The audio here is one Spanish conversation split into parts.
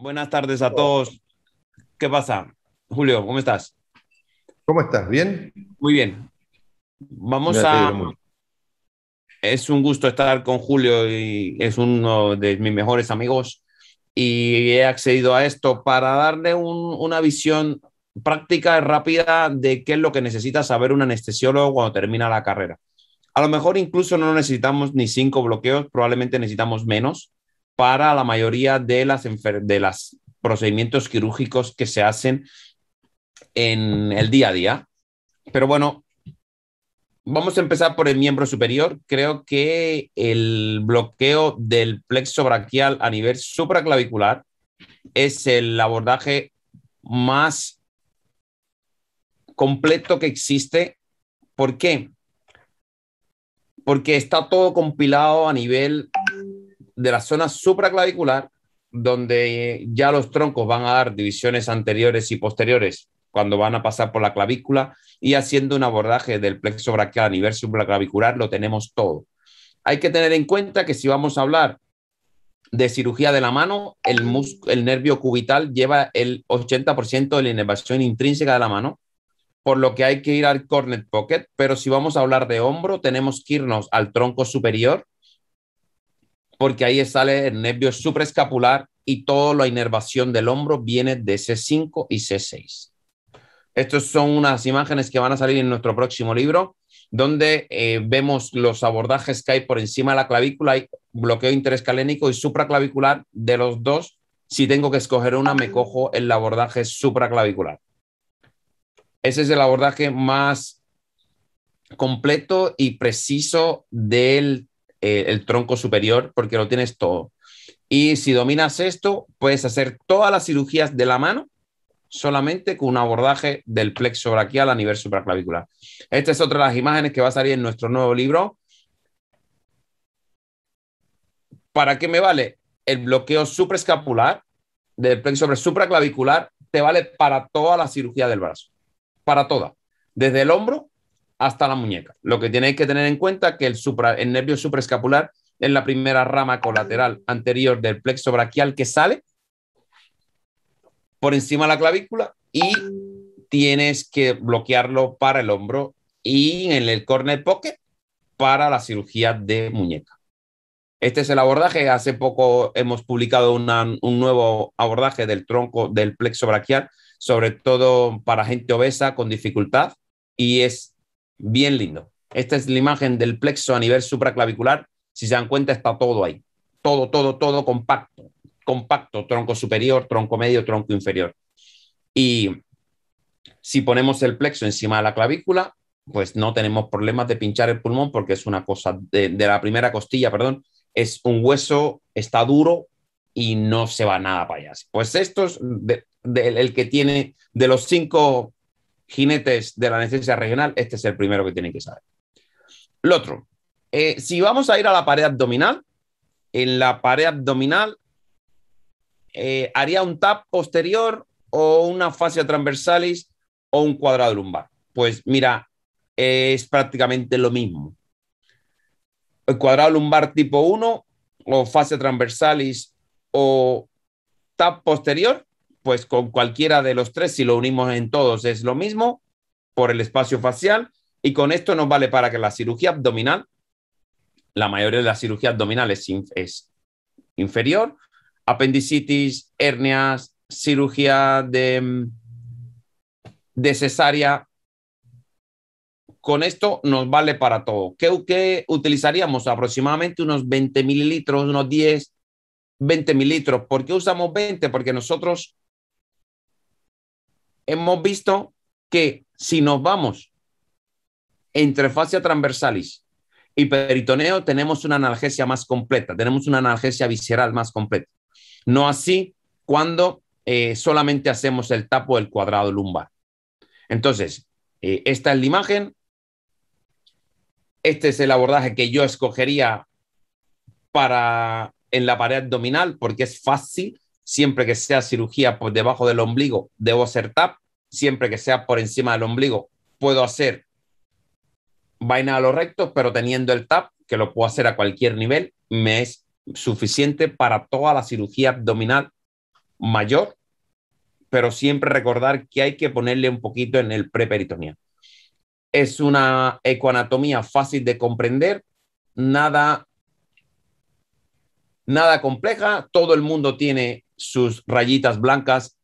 Buenas tardes a Oh, todos. ¿Qué pasa? Julio, ¿cómo estás? ¿cómo estás? ¿Bien? Muy bien. Me Vamos a... alegro mucho. Es un gusto estar con Julio y es uno de mis mejores amigos y he accedido a esto para darle una visión práctica y rápida de qué es lo que necesita saber un anestesiólogo cuando termina la carrera. A lo mejor incluso no necesitamos ni 5 bloqueos, probablemente necesitamos menos para la mayoría de de los procedimientos quirúrgicos que se hacen en el día a día. Pero bueno, vamos a empezar por el miembro superior. Creo que el bloqueo del plexo braquial a nivel supraclavicular es el abordaje más completo que existe. ¿Por qué? Porque está todo compilado a nivel de la zona supraclavicular, donde ya los troncos van a dar divisiones anteriores y posteriores cuando van a pasar por la clavícula y haciendo un abordaje del plexo braquial a nivel supraclavicular lo tenemos todo. Hay que tener en cuenta que si vamos a hablar de cirugía de la mano, el nervio cubital lleva el 80% de la inervación intrínseca de la mano, por lo que hay que ir al cornet pocket, pero si vamos a hablar de hombro, tenemos que irnos al tronco superior, porque ahí sale el nervio supraescapular y toda la inervación del hombro viene de C5 y C6. Estas son unas imágenes que van a salir en nuestro próximo libro, donde vemos los abordajes que hay por encima de la clavícula, hay bloqueo interescalénico y supraclavicular de los dos. Si tengo que escoger una, me cojo el abordaje supraclavicular. Ese es el abordaje más completo y preciso del el tronco superior, porque lo tienes todo. Y si dominas esto, puedes hacer todas las cirugías de la mano solamente con un abordaje del plexo braquial a nivel supraclavicular. Esta es otra de las imágenes que va a salir en nuestro nuevo libro. ¿Para qué me vale? El bloqueo supraescapular del plexo supraclavicular te vale para toda la cirugía del brazo, para toda, desde el hombro hasta la muñeca. Lo que tenéis que tener en cuenta es que el nervio supraescapular es la primera rama colateral anterior del plexo braquial que sale por encima de la clavícula y tienes que bloquearlo para el hombro y en el corner pocket para la cirugía de muñeca. Este es el abordaje. Hace poco hemos publicado un nuevo abordaje del tronco del plexo braquial, sobre todo para gente obesa con dificultad, y es bien lindo. Esta es la imagen del plexo a nivel supraclavicular. Si se dan cuenta, está todo ahí. Todo, todo, todo compacto. Compacto, tronco superior, tronco medio, tronco inferior. Y si ponemos el plexo encima de la clavícula, pues no tenemos problemas de pinchar el pulmón porque es una cosa de la primera costilla, perdón, es un hueso, está duro y no se va nada para allá. Pues esto es el que tiene de los 5 jinetes de la anestesia regional, este es el primero que tienen que saber. Lo otro, si vamos a ir a la pared abdominal, en la pared abdominal haría un tap posterior o una fascia transversalis o un cuadrado lumbar. Pues mira, es prácticamente lo mismo. El cuadrado lumbar tipo 1 o fascia transversalis o tap posterior, pues con cualquiera de los tres, si lo unimos en todos, es lo mismo por el espacio facial y con esto nos vale para que la cirugía abdominal, la mayoría de la cirugía abdominal es inferior, apendicitis, hernias, cirugía de cesárea. Con esto nos vale para todo. ¿Qué utilizaríamos? Aproximadamente unos 20 mililitros, unos 10, 20 mililitros. ¿Por qué usamos 20? Porque nosotros hemos visto que si nos vamos entre fascia transversalis y peritoneo, tenemos una analgesia más completa, tenemos una analgesia visceral más completa. No así cuando solamente hacemos el tapo del cuadrado lumbar. Entonces, esta es la imagen. Este es el abordaje que yo escogería para en la pared abdominal porque es fácil. Siempre que sea cirugía por debajo del ombligo, debo hacer tap. Siempre que sea por encima del ombligo, puedo hacer vaina a los rectos, pero teniendo el tap, que lo puedo hacer a cualquier nivel, me es suficiente para toda la cirugía abdominal mayor, pero siempre recordar que hay que ponerle un poquito en el preperitoneal. Es una ecoanatomía fácil de comprender, nada compleja. Todo el mundo tiene sus rayitas blancas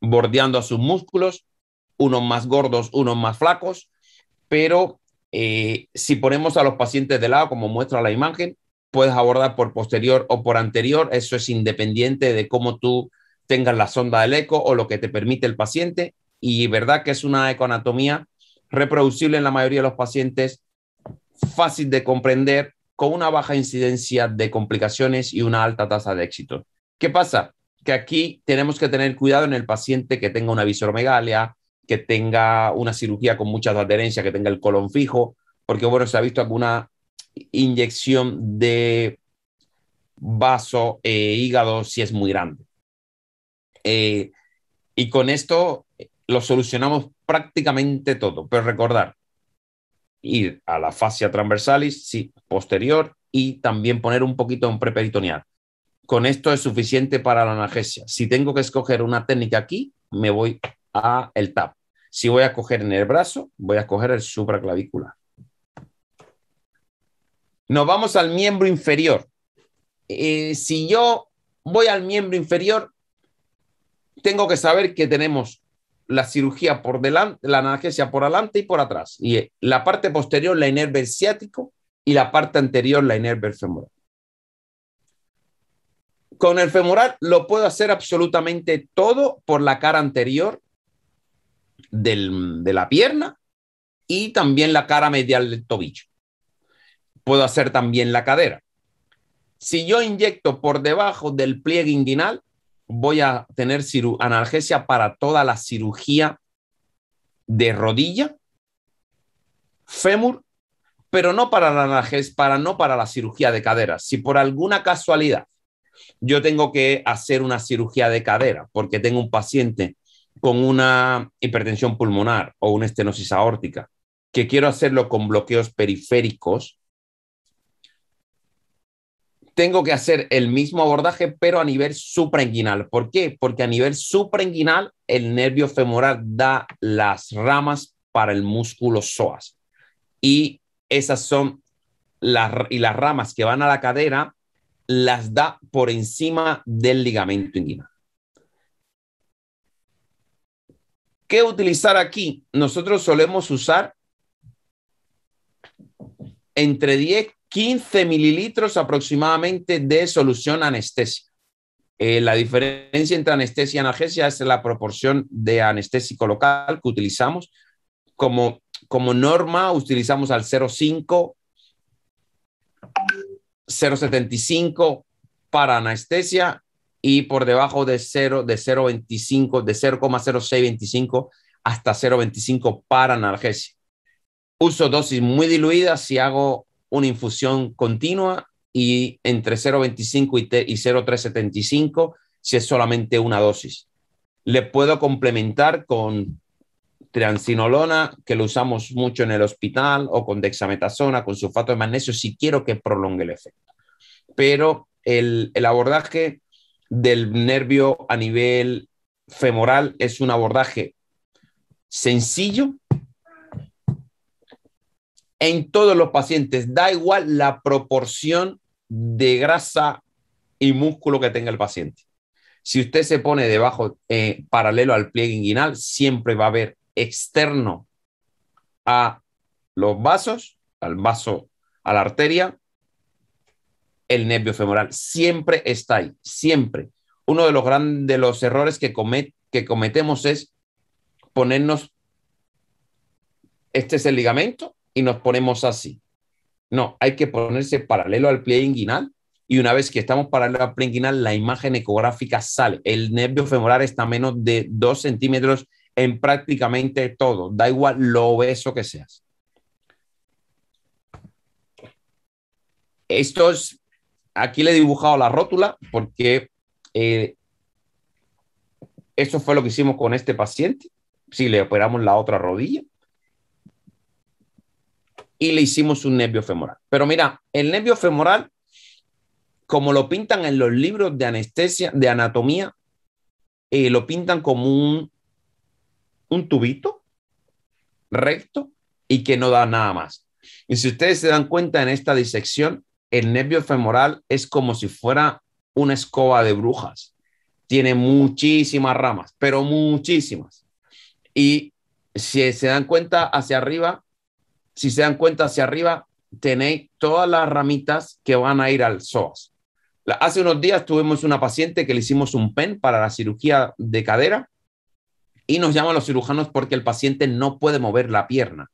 bordeando a sus músculos, unos más gordos, unos más flacos, pero si ponemos a los pacientes de lado, como muestra la imagen, puedes abordar por posterior o por anterior. Eso es independiente de cómo tú tengas la sonda del eco o lo que te permite el paciente. Y verdad que es una ecoanatomía reproducible en la mayoría de los pacientes, fácil de comprender, con una baja incidencia de complicaciones y una alta tasa de éxito. ¿Qué pasa? Que aquí tenemos que tener cuidado en el paciente que tenga una visceromegalia, que tenga una cirugía con mucha adherencia, que tenga el colon fijo, porque bueno, se ha visto alguna inyección de vaso hígado si es muy grande. Y con esto lo solucionamos prácticamente todo. Pero recordar, ir a la fascia transversalis, sí, posterior, y también poner un poquito en preperitoneal. Con esto es suficiente para la analgesia. Si tengo que escoger una técnica aquí, me voy a el TAP. Si voy a coger en el brazo, voy a coger el supraclavicular. Nos vamos al miembro inferior. Si yo voy al miembro inferior, tengo que saber que tenemos la cirugía por delante, la analgesia por delante y por atrás. Y la parte posterior, la inerver ciático, y la parte anterior, la inerver femoral. Con el femoral lo puedo hacer absolutamente todo por la cara anterior de la pierna y también la cara medial del tobillo. Puedo hacer también la cadera. Si yo inyecto por debajo del pliegue inguinal, voy a tener analgesia para toda la cirugía de rodilla, fémur, pero no para la analgesia, no para la cirugía de cadera. Si por alguna casualidad yo tengo que hacer una cirugía de cadera porque tengo un paciente con una hipertensión pulmonar o una estenosis aórtica, que quiero hacerlo con bloqueos periféricos, tengo que hacer el mismo abordaje, pero a nivel suprainguinal. ¿Por qué? Porque a nivel suprainguinal el nervio femoral da las ramas para el músculo psoas. Y esas son las ramas que van a la cadera, las da por encima del ligamento inguinal. ¿Qué utilizar aquí? Nosotros solemos usar entre 10-15 mililitros aproximadamente de solución anestésica. La diferencia entre anestesia y analgesia es la proporción de anestésico local que utilizamos. Como norma utilizamos al 0,5, 0,75 para anestesia y por debajo de 0,25, de 0,0625 hasta 0,25 para analgesia. Uso dosis muy diluidas si hago una infusión continua y entre 0,25 y 0,375 si es solamente una dosis. Le puedo complementar con triancinolona, que lo usamos mucho en el hospital, o con dexametasona, con sulfato de magnesio, si quiero que prolongue el efecto. Pero el abordaje del nervio a nivel femoral es un abordaje sencillo en todos los pacientes. Da igual la proporción de grasa y músculo que tenga el paciente. Si usted se pone debajo, paralelo al pliegue inguinal, siempre va a haber externo a los vasos, al vaso, a la arteria, el nervio femoral. Siempre está ahí, siempre. Uno de los errores que cometemos es ponernos, este es el ligamento, y nos ponemos así. No, hay que ponerse paralelo al pliegue inguinal, y una vez que estamos paralelo al pliegue inguinal, la imagen ecográfica sale. El nervio femoral está a menos de 2 centímetros en prácticamente todo. Da igual lo obeso que seas. Esto es, aquí le he dibujado la rótula porque eso fue lo que hicimos con este paciente. Sí, le operamos la otra rodilla y le hicimos un nervio femoral. Pero mira, el nervio femoral, como lo pintan en los libros de anestesia, de anatomía, lo pintan como un tubito recto y que no da nada más. Y si ustedes se dan cuenta en esta disección, el nervio femoral es como si fuera una escoba de brujas. Tiene muchísimas ramas, pero muchísimas. Y si se dan cuenta hacia arriba, tenéis todas las ramitas que van a ir al psoas. Hace unos días tuvimos una paciente que le hicimos un PEN para la cirugía de cadera y nos llaman los cirujanos porque el paciente no puede mover la pierna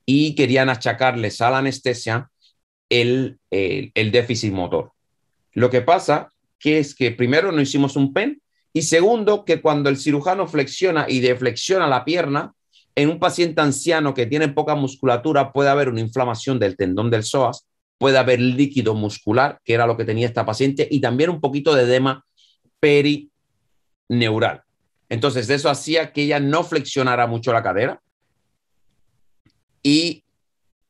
y querían achacarles a la anestesia el déficit motor. Lo que pasa es que primero no hicimos un PEN y segundo que cuando el cirujano flexiona y deflexiona la pierna, en un paciente anciano que tiene poca musculatura puede haber una inflamación del tendón del psoas, puede haber líquido muscular, que era lo que tenía esta paciente, y también un poquito de edema perineural. Entonces, eso hacía que ella no flexionara mucho la cadera y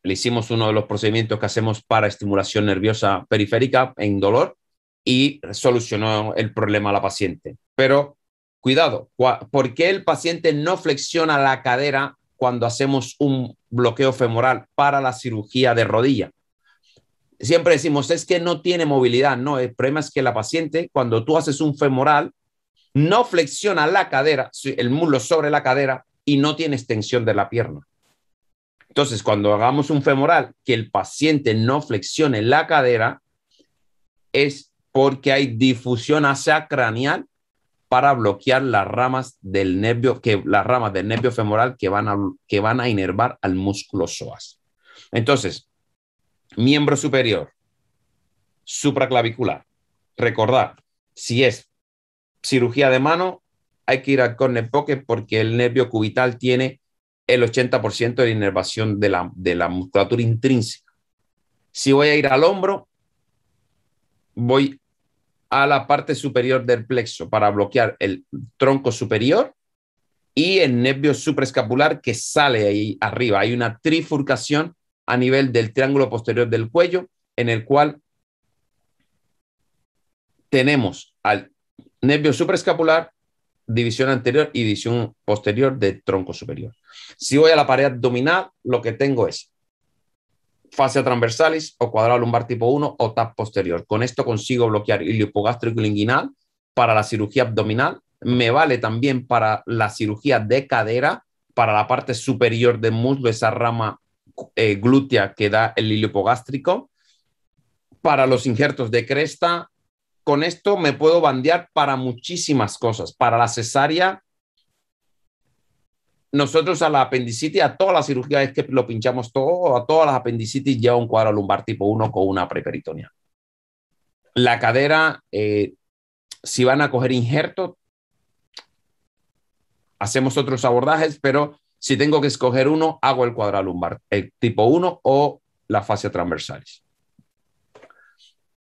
le hicimos uno de los procedimientos que hacemos para estimulación nerviosa periférica en dolor y solucionó el problema a la paciente. Pero cuidado, ¿por qué el paciente no flexiona la cadera cuando hacemos un bloqueo femoral para la cirugía de rodilla? Siempre decimos, es que no tiene movilidad. No, el problema es que la paciente, cuando tú haces un femoral, no flexiona la cadera, el muslo sobre la cadera y no tiene extensión de la pierna. Entonces, cuando hagamos un femoral que el paciente no flexione la cadera, es porque hay difusión craneal para bloquear las ramas del nervio femoral que van a inervar al músculo psoas. Entonces, miembro superior, supraclavicular. Recordad, si es cirugía de mano, hay que ir al corner pocket porque el nervio cubital tiene el 80% de la inervación de la musculatura intrínseca. Si voy a ir al hombro, voy a la parte superior del plexo para bloquear el tronco superior y el nervio supraescapular que sale ahí arriba. Hay una trifurcación a nivel del triángulo posterior del cuello en el cual tenemos al nervio supraescapular, división anterior y división posterior del tronco superior. Si voy a la pared abdominal, lo que tengo es fascia transversalis o cuadrado lumbar tipo 1 o TAP posterior. Con esto consigo bloquear ilio hipogástrico y linguinal para la cirugía abdominal. Me vale también para la cirugía de cadera, para la parte superior del muslo, esa rama glútea que da el ilio hipogástrico. Para los injertos de cresta, con esto me puedo bandear para muchísimas cosas. Para la cesárea, nosotros a la apendicitis, a todas las cirugías que lo pinchamos todo, a todas las apendicitis lleva un cuadro lumbar tipo 1 con una preperitoneal. La cadera, si van a coger injerto, hacemos otros abordajes, pero si tengo que escoger uno, hago el cuadrado lumbar, el tipo 1 o la fascia transversalis.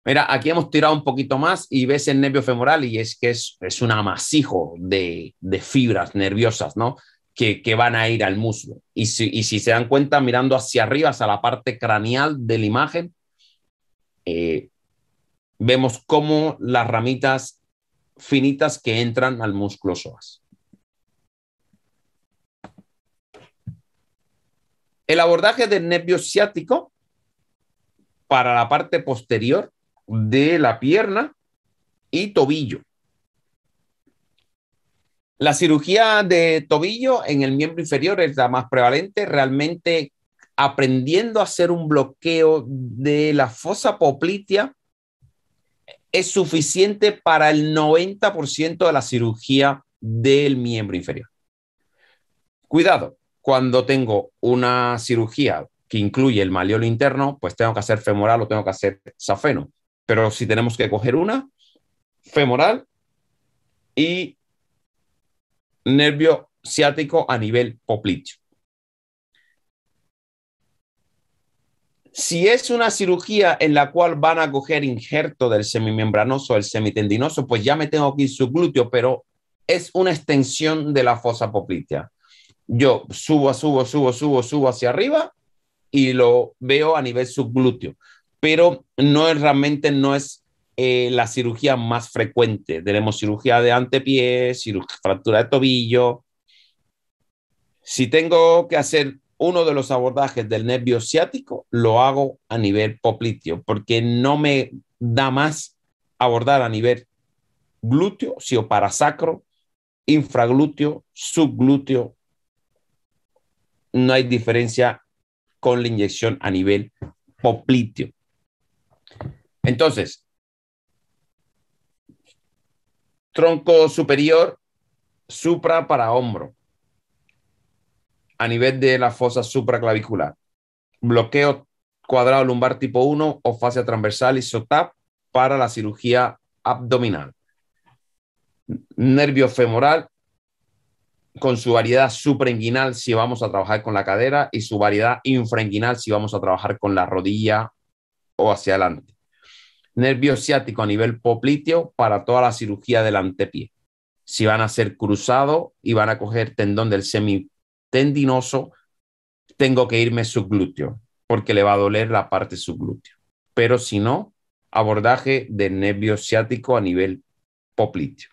Mira, aquí hemos tirado un poquito más y ves el nervio femoral y es que es un amasijo de fibras nerviosas, ¿no? Que van a ir al muslo. Y si se dan cuenta, mirando hacia arriba, hacia la parte craneal de la imagen, vemos cómo las ramitas finitas que entran al músculo psoas. El abordaje del nervio ciático para la parte posterior de la pierna y tobillo. La cirugía de tobillo en el miembro inferior es la más prevalente, realmente aprendiendo a hacer un bloqueo de la fosa poplitea es suficiente para el 90% de la cirugía del miembro inferior. Cuidado, cuando tengo una cirugía que incluye el malleolo interno, pues tengo que hacer femoral o tengo que hacer safeno. Pero si tenemos que coger una, femoral y nervio ciático a nivel popliteo. Si es una cirugía en la cual van a coger injerto del semimembranoso o el semitendinoso, pues ya me tengo que ir subglúteo, pero es una extensión de la fosa poplitea. Yo subo hacia arriba y lo veo a nivel subglúteo, pero realmente no es la cirugía más frecuente. Tenemos cirugía de antepié, fractura de tobillo. Si tengo que hacer uno de los abordajes del nervio ciático, lo hago a nivel popliteo, porque no me da más abordar a nivel glúteo, sino parasacro, infraglúteo, subglúteo. No hay diferencia con la inyección a nivel popliteo. Entonces, tronco superior, supra para hombro, a nivel de la fosa supraclavicular. Bloqueo cuadrado lumbar tipo 1 o fascia transversal y SOTAP para la cirugía abdominal. Nervio femoral con su variedad suprainguinal si vamos a trabajar con la cadera y su variedad infrainguinal si vamos a trabajar con la rodilla o hacia adelante. Nervio ciático a nivel popliteo para toda la cirugía del antepié. Si van a ser cruzados y van a coger tendón del semitendinoso, tengo que irme subglúteo porque le va a doler la parte subglúteo. Pero si no, abordaje del nervio ciático a nivel popliteo.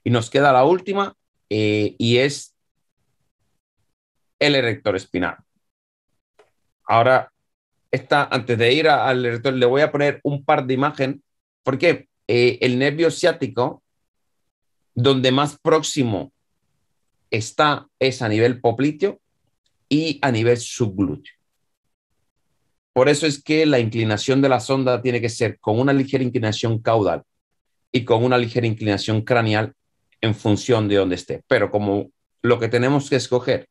Y nos queda la última y es el erector espinal. Ahora, antes de ir al erector, le voy a poner un par de imágenes porque el nervio ciático, donde más próximo está, es a nivel popliteo y a nivel subglúteo. Por eso es que la inclinación de la sonda tiene que ser con una ligera inclinación caudal y con una ligera inclinación craneal en función de dónde esté. Pero como lo que tenemos que escoger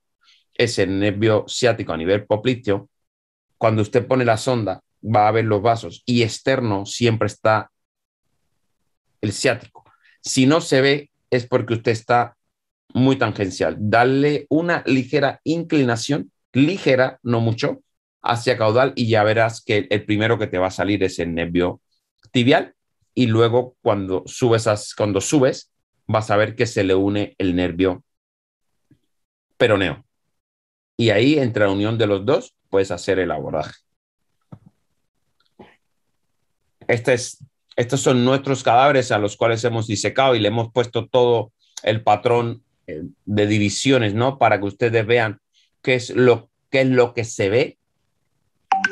es el nervio ciático a nivel popliteo, cuando usted pone la sonda va a ver los vasos y externo siempre está el ciático. Si no se ve es porque usted está muy tangencial. Darle una ligera inclinación, ligera, no mucho, hacia caudal y ya verás que el primero que te va a salir es el nervio tibial y luego cuando subes vas a ver que se le une el nervio peroneo. Y ahí, entre la unión de los dos, puedes hacer el abordaje. Estos son nuestros cadáveres a los cuales hemos disecado y le hemos puesto todo el patrón de divisiones, ¿no? Para que ustedes vean qué es lo que se ve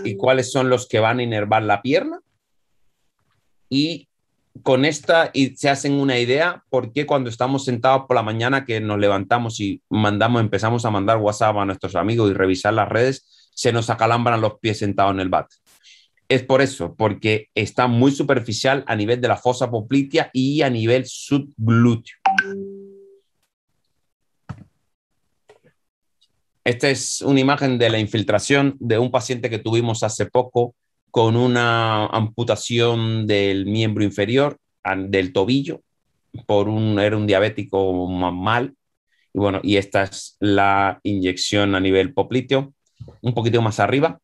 y cuáles son los que van a inervar la pierna. Y con esta y se hacen una idea por qué cuando estamos sentados por la mañana que nos levantamos y empezamos a mandar WhatsApp a nuestros amigos y revisar las redes, se nos acalambran los pies sentados en el bate. Es por eso, porque está muy superficial a nivel de la fosa poplitea y a nivel subglúteo. Esta es una imagen de la infiltración de un paciente que tuvimos hace poco con una amputación del miembro inferior, del tobillo, era un diabético mal. Y bueno, y esta es la inyección a nivel popliteo, un poquito más arriba,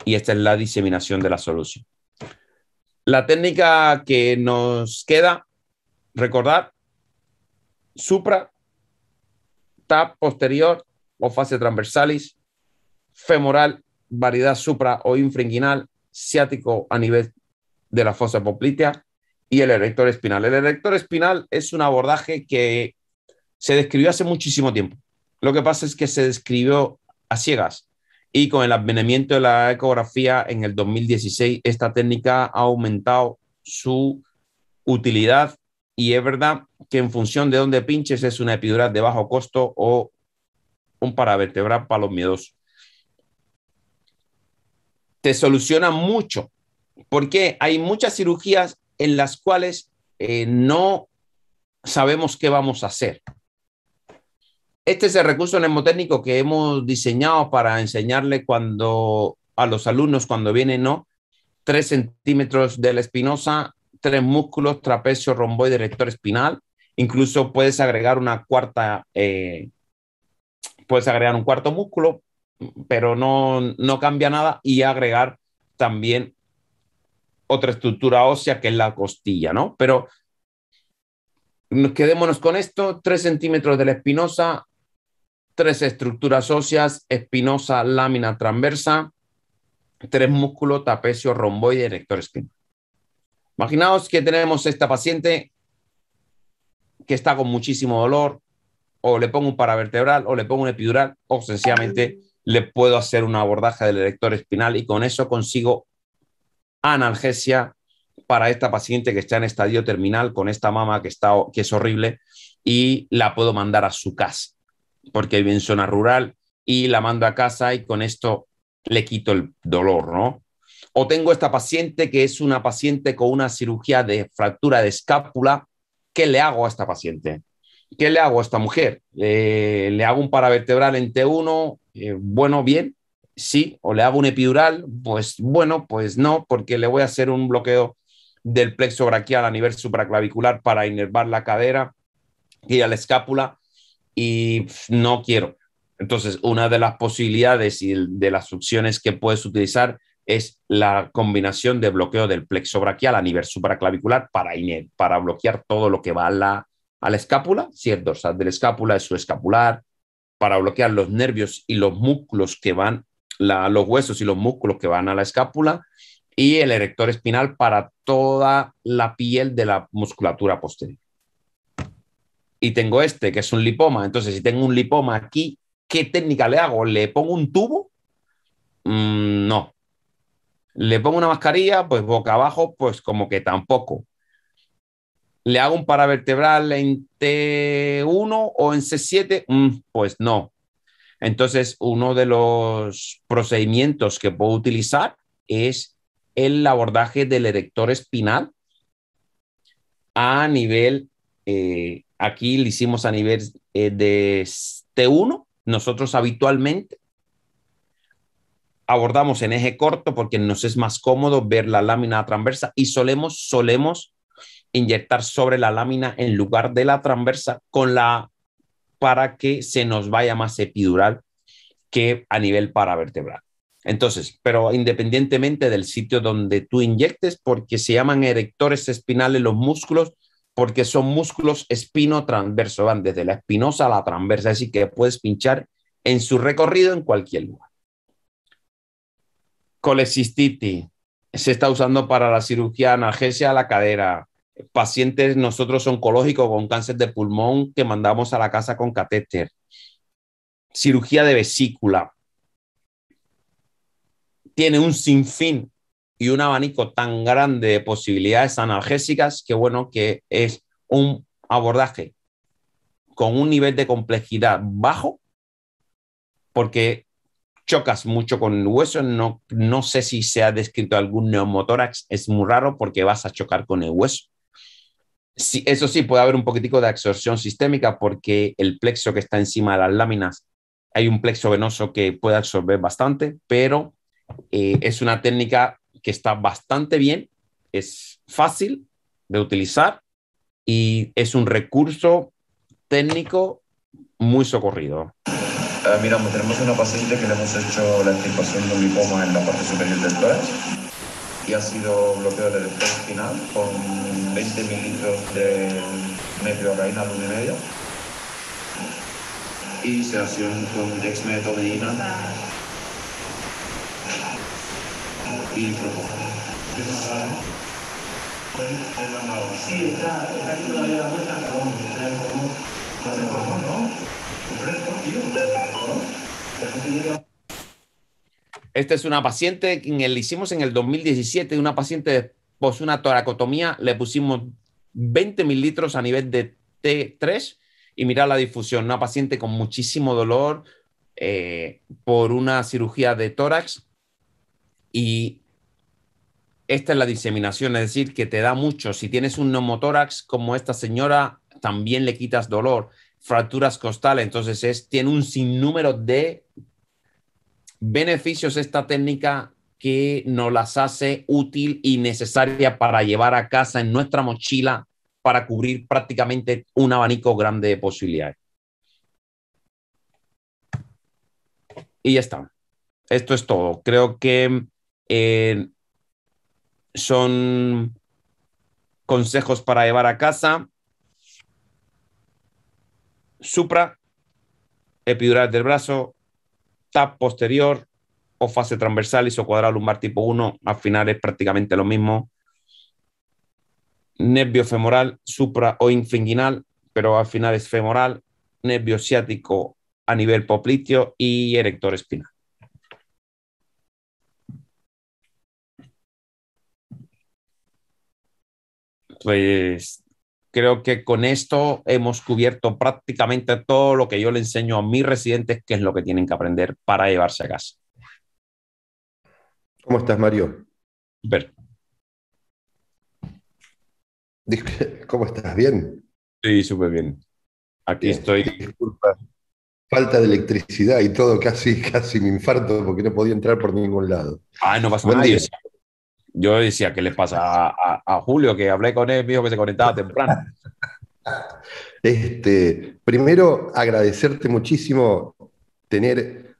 y esta es la diseminación de la solución. La técnica que nos queda, recordar, supra, TAP posterior o fascia transversalis, femoral, variedad supra o infrainguinal, ciático a nivel de la fosa poplitea y el erector espinal. El erector espinal es un abordaje que se describió hace muchísimo tiempo. Lo que pasa es que se describió a ciegas y con el advenimiento de la ecografía en el 2016, esta técnica ha aumentado su utilidad y es verdad que en función de dónde pinches es una epidural de bajo costo o un paravertebral para los miedosos. Te soluciona mucho porque hay muchas cirugías en las cuales no sabemos qué vamos a hacer. Este es el recurso mnemotécnico que hemos diseñado para enseñarle a los alumnos cuando vienen, ¿no? 3 centímetros de la espinosa, 3 músculos, trapecio, romboide, erector espinal. Incluso puedes agregar un cuarto músculo, pero no cambia nada y agregar también otra estructura ósea que es la costilla, ¿no? Pero quedémonos con esto, 3 centímetros de la espinosa, 3 estructuras óseas, espinosa, lámina transversa, 3 músculos, trapecio, romboide, erector espinal. Imaginaos que tenemos esta paciente que está con muchísimo dolor, o le pongo un paravertebral, o le pongo un epidural, o sencillamente le puedo hacer un abordaje del erector espinal y con eso consigo analgesia para esta paciente que está en estadio terminal con esta mama que es horrible y la puedo mandar a su casa porque vive en zona rural y la mando a casa y con esto le quito el dolor, ¿no? O tengo esta paciente que es una paciente con una cirugía de fractura de escápula. ¿Qué le hago a esta paciente? ¿Qué le hago a esta mujer? ¿Le hago un paravertebral en T1? Bueno, bien, sí. ¿O le hago un epidural? Pues bueno, pues no, porque le voy a hacer un bloqueo del plexo braquial a nivel supraclavicular para inervar la cadera y a la escápula y no quiero. Entonces, una de las posibilidades y de las opciones que puedes utilizar es la combinación de bloqueo del plexo braquial a nivel supraclavicular para bloquear todo lo que va a la escápula, si el dorsal de la escápula es su escapular, para bloquear los nervios y los músculos que van, los huesos y los músculos que van a la escápula, y el erector espinal para toda la piel de la musculatura posterior. Y tengo este, que es un lipoma. Entonces, si tengo un lipoma aquí, ¿qué técnica le hago? ¿Le pongo un tubo? No. ¿Le pongo una mascarilla? Pues boca abajo, pues como que tampoco. ¿Le hago un paravertebral en T1 o en C7? Pues no. Entonces, uno de los procedimientos que puedo utilizar es el abordaje del erector espinal a nivel, aquí lo hicimos a nivel de T1. Nosotros habitualmente abordamos en eje corto porque nos es más cómodo ver la lámina transversa y solemos inyectar sobre la lámina en lugar de la transversa para que se nos vaya más epidural que a nivel paravertebral. Entonces, pero independientemente del sitio donde tú inyectes, porque se llaman erectores espinales los músculos, porque son músculos espino-transverso, van desde la espinosa a la transversa, es decir, que puedes pinchar en su recorrido en cualquier lugar. Colecistitis se está usando para la cirugía analgesia a la cadera. Pacientes nosotros oncológicos con cáncer de pulmón que mandamos a la casa con catéter. Cirugía de vesícula. Tiene un sinfín y un abanico tan grande de posibilidades analgésicas que bueno, que es un abordaje con un nivel de complejidad bajo porque chocas mucho con el hueso. No sé si se ha descrito algún neumotórax, es muy raro porque vas a chocar con el hueso. Sí, eso sí, puede haber un poquitico de absorción sistémica porque el plexo que está encima de las láminas, hay un plexo venoso que puede absorber bastante, pero es una técnica que está bastante bien, es fácil de utilizar y es un recurso técnico muy socorrido. Mira, tenemos una paciente que le hemos hecho la extirpación de un lipoma en la parte superior del tórax y ha sido bloqueo del erector espinal con 20 mililitros de metriocaína al 1,5 y sedación con dexmedetomidina y propofol. Sí, está aquí todavía la vuelta, Esta es una paciente que le hicimos en el 2017, una paciente post una toracotomía, le pusimos 20 mililitros a nivel de T3 y mira la difusión, una paciente con muchísimo dolor por una cirugía de tórax y esta es la diseminación, es decir, que te da mucho. Si tienes un neumotórax como esta señora, también le quitas dolor. Fracturas costales, entonces tiene un sinnúmero de beneficios esta técnica que nos las hace útil y necesaria para llevar a casa en nuestra mochila para cubrir prácticamente un abanico grande de posibilidades. Y ya está. Esto es todo. Creo que son consejos para llevar a casa. Supra, epidural del brazo, TAP posterior o fase transversal, isocuadral lumbar tipo 1, al final es prácticamente lo mismo. nervio femoral, supra o infinguinal, pero al final es femoral, nervio ciático a nivel popliteo y erector espinal. Pues creo que con esto hemos cubierto prácticamente todo lo que yo le enseño a mis residentes, que es lo que tienen que aprender para llevarse a casa. ¿Cómo estás, Mario? Super. ¿Cómo estás? ¿Bien? Sí, súper bien. Aquí Bien. estoy. Disculpa, falta de electricidad y todo, casi me infarto porque no podía entrar por ningún lado. Ah, no pasa Buen nada. día. Yo decía, ¿qué le pasa a Julio? Que hablé con él, me dijo que se conectaba temprano. Primero, agradecerte muchísimo tener,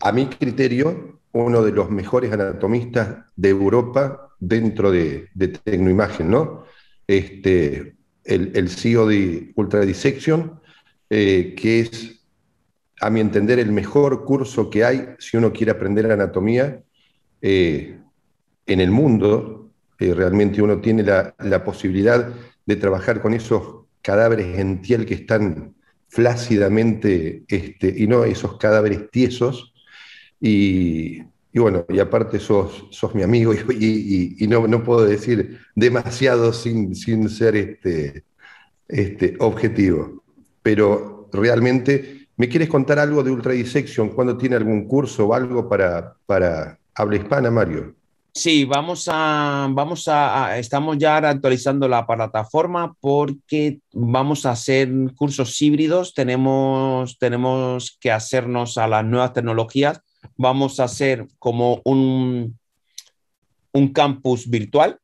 a mi criterio, uno de los mejores anatomistas de Europa dentro de Tecnoimagen, ¿no? El CEO de Ultra Dissection, que es, a mi entender, el mejor curso que hay si uno quiere aprender anatomía eh, en el mundo. Realmente uno tiene la posibilidad de trabajar con esos cadáveres en piel que están flácidamente, y no esos cadáveres tiesos. Y, y bueno, y aparte sos mi amigo y no puedo decir demasiado sin ser objetivo. Pero realmente, ¿me quieres contar algo de Ultra Dissection? ¿Cuándo tiene algún curso o algo para habla hispana, Mario? Sí, estamos ya ahora actualizando la plataforma porque vamos a hacer cursos híbridos. Tenemos que hacernos a las nuevas tecnologías. Vamos a hacer como un campus virtual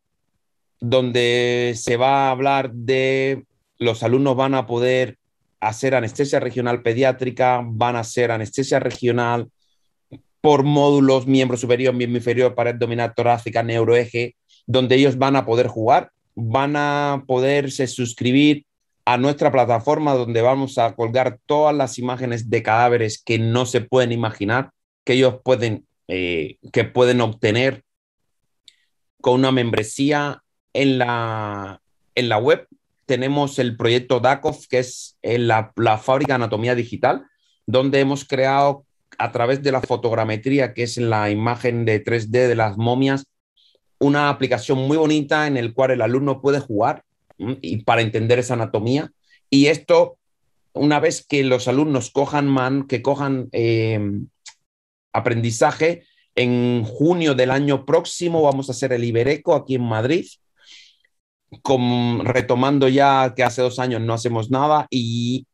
donde se va a hablar de los alumnos van a poder hacer anestesia regional pediátrica, van a hacer anestesia regional por módulos, miembro superior, miembro inferior, pared abdominal torácica, neuroeje, donde ellos van a poder jugar, van a poderse suscribir a nuestra plataforma donde vamos a colgar todas las imágenes de cadáveres que no se pueden imaginar, que ellos que pueden obtener con una membresía en la web. Tenemos el proyecto DACOF, que es la fábrica de anatomía digital, donde hemos creado a través de la fotogrametría, que es la imagen de 3D de las momias, una aplicación muy bonita en el cual el alumno puede jugar y para entender esa anatomía. Y esto, una vez que los alumnos cojan aprendizaje, en junio del año próximo vamos a hacer el Ibereco aquí en Madrid, retomando ya que hace 2 años no hacemos nada y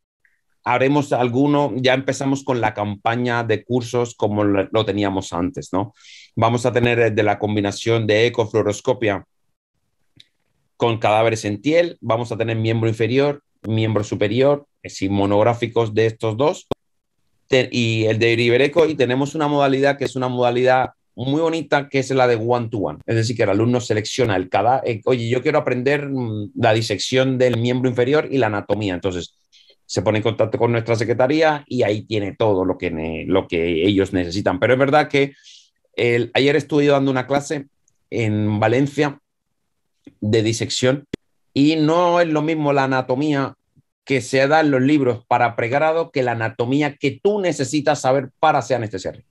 haremos alguno, ya empezamos con la campaña de cursos como lo teníamos antes, ¿no? Vamos a tener de la combinación de ecofluoroscopia con cadáveres en piel, vamos a tener miembro inferior, miembro superior, es monográficos de estos dos, y el de Ibereco, y tenemos una modalidad que es una modalidad muy bonita, que es la de one-to-one. Es decir, que el alumno selecciona el cadáver. Oye, yo quiero aprender la disección del miembro inferior y la anatomía. Entonces, se pone en contacto con nuestra secretaría y ahí tiene todo lo que ellos necesitan. Pero es verdad que ayer estuve dando una clase en Valencia de disección y no es lo mismo la anatomía que se da en los libros para pregrado que la anatomía que tú necesitas saber para ser anestesiólogo.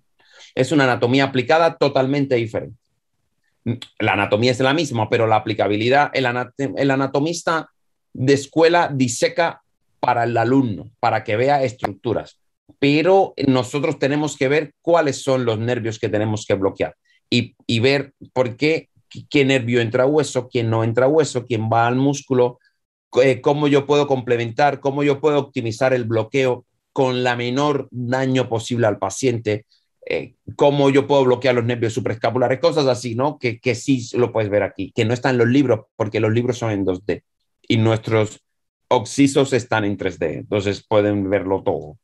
Es una anatomía aplicada totalmente diferente. La anatomía es la misma, pero la aplicabilidad, el anatomista de escuela diseca para el alumno, para que vea estructuras, pero nosotros tenemos que ver cuáles son los nervios que tenemos que bloquear y ver por qué nervio entra a hueso, quién no entra a hueso, quién va al músculo, cómo yo puedo complementar, cómo yo puedo optimizar el bloqueo con la menor daño posible al paciente, cómo yo puedo bloquear los nervios supraescapulares, cosas así, ¿no? Que sí lo puedes ver aquí, que no están en los libros, porque los libros son en 2D y nuestros oxisos están en 3D, entonces pueden verlo todo.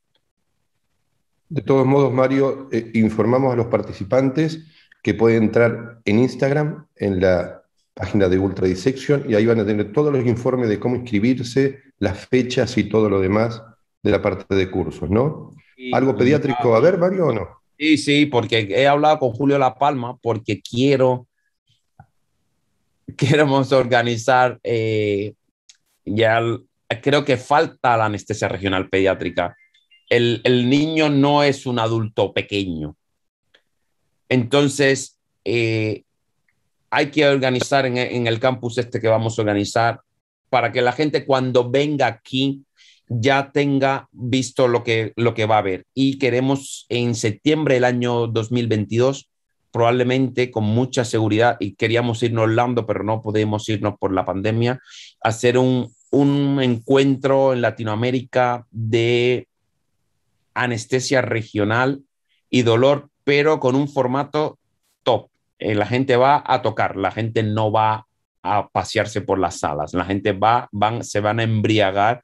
De todos modos, Mario, informamos a los participantes que pueden entrar en Instagram, en la página de Ultra Dissection, y ahí van a tener todos los informes de cómo inscribirse, las fechas y todo lo demás de la parte de cursos, ¿no? ¿Algo pediátrico va a haber, Mario, o no? Sí, sí, porque he hablado con Julio La Palma porque queremos organizar, creo que falta la anestesia regional pediátrica. El niño no es un adulto pequeño. Entonces, hay que organizar en el campus este que vamos a organizar para que la gente cuando venga aquí ya tenga visto lo que va a ver. Y queremos en septiembre del año 2022, probablemente con mucha seguridad, y queríamos irnos a Orlando, pero no podemos irnos por la pandemia, hacer un encuentro en Latinoamérica de anestesia regional y dolor, pero con un formato top. La gente va a tocar, la gente no va a pasearse por las salas, la gente se van a embriagar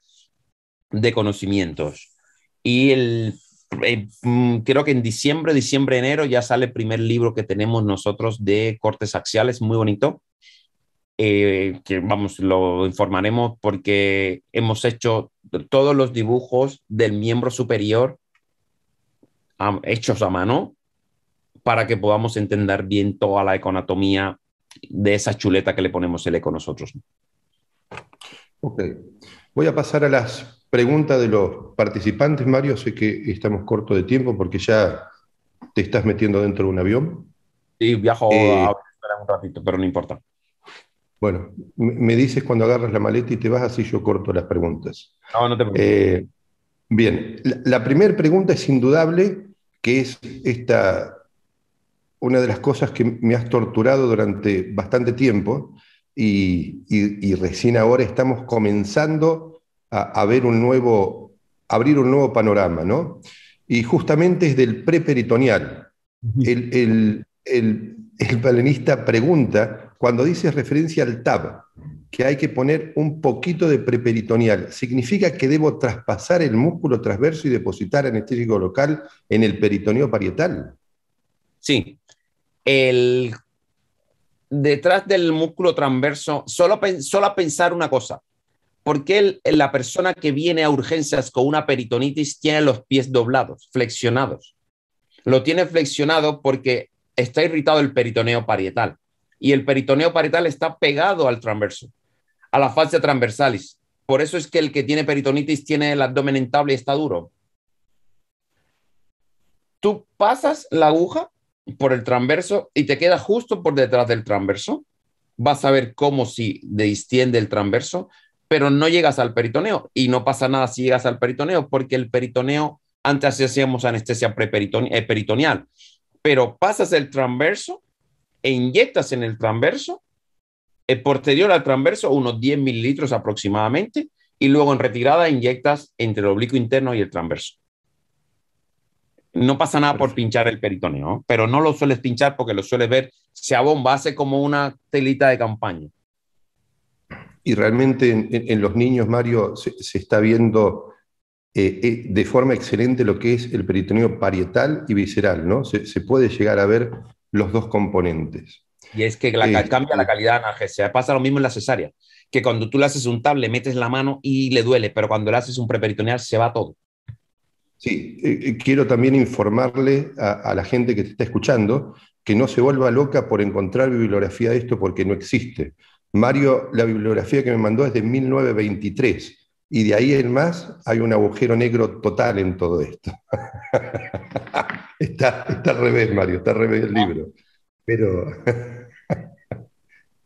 de conocimientos. Y creo que en diciembre, enero ya sale el primer libro que tenemos nosotros de cortes axiales, muy bonito, que vamos, lo informaremos porque hemos hecho todos los dibujos del miembro superior hechos a mano para que podamos entender bien toda la ecoanatomía de esa chuleta que le ponemos el eco nosotros. Ok. Voy a pasar a las preguntas de los participantes, Mario. Sé que estamos cortos de tiempo porque ya te estás metiendo dentro de un avión. Sí, viajo a esperar un ratito, pero no importa. Bueno, me dices cuando agarras la maleta y te vas, así yo corto las preguntas. No, no te preocupes. Bien, la primera pregunta es indudable, que es una de las cosas que me has torturado durante bastante tiempo y recién ahora estamos comenzando a ver abrir un nuevo panorama, ¿no? Y justamente es del preperitoneal. El balenista pregunta, cuando dices referencia al TAB, que hay que poner un poquito de preperitoneal, ¿significa que debo traspasar el músculo transverso y depositar anestésico local en el peritoneo parietal? Sí. Detrás del músculo transverso, solo a pensar una cosa. ¿Por qué la persona que viene a urgencias con una peritonitis tiene los pies doblados, flexionados? Lo tiene flexionado porque está irritado el peritoneo parietal. Y el peritoneo parietal está pegado al transverso, a la fascia transversalis. Por eso es que el que tiene peritonitis tiene el abdomen entable y está duro. Tú pasas la aguja por el transverso y te queda justo por detrás del transverso. Vas a ver cómo si distiende el transverso, pero no llegas al peritoneo y no pasa nada si llegas al peritoneo, porque el peritoneo, antes hacíamos anestesia peritoneal, pero pasas el transverso e inyectas en el transverso, posterior al transverso, unos 10 mililitros aproximadamente, y luego en retirada inyectas entre el oblicuo interno y el transverso. No pasa nada por pinchar el peritoneo, pero no lo sueles pinchar porque lo sueles ver, se abomba, hace como una telita de campaña. Y realmente en los niños, Mario, se está viendo de forma excelente lo que es el peritoneo parietal y visceral, ¿no? Se puede llegar a ver los dos componentes. Y es que cambia la calidad de analgesia. Pasa lo mismo en la cesárea, que cuando tú le haces un TAB, le metes la mano y le duele, pero cuando le haces un preperitoneal se va todo. Sí, quiero también informarle a la gente que te está escuchando que no se vuelva loca por encontrar bibliografía de esto porque no existe. Mario, la bibliografía que me mandó es de 1923 y de ahí en más hay un agujero negro total en todo esto. Está al revés, Mario, está al revés el libro. Pero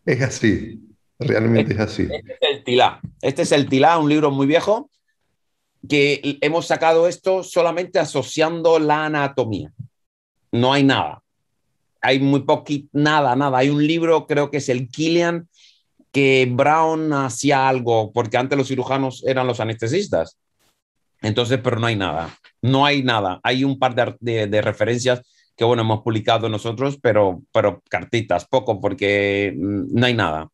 es así, realmente es así. Este es el Tilá. Este es el Tilá, un libro muy viejo que hemos sacado esto solamente asociando la anatomía. No hay nada. Hay muy poquito, nada. Hay un libro, creo que es el Killian, que Brown hacía algo, porque antes los cirujanos eran los anestesistas. Entonces, pero no hay nada. No hay nada. Hay un par de referencias que, bueno, hemos publicado nosotros, pero cartitas, poco, porque no hay nada.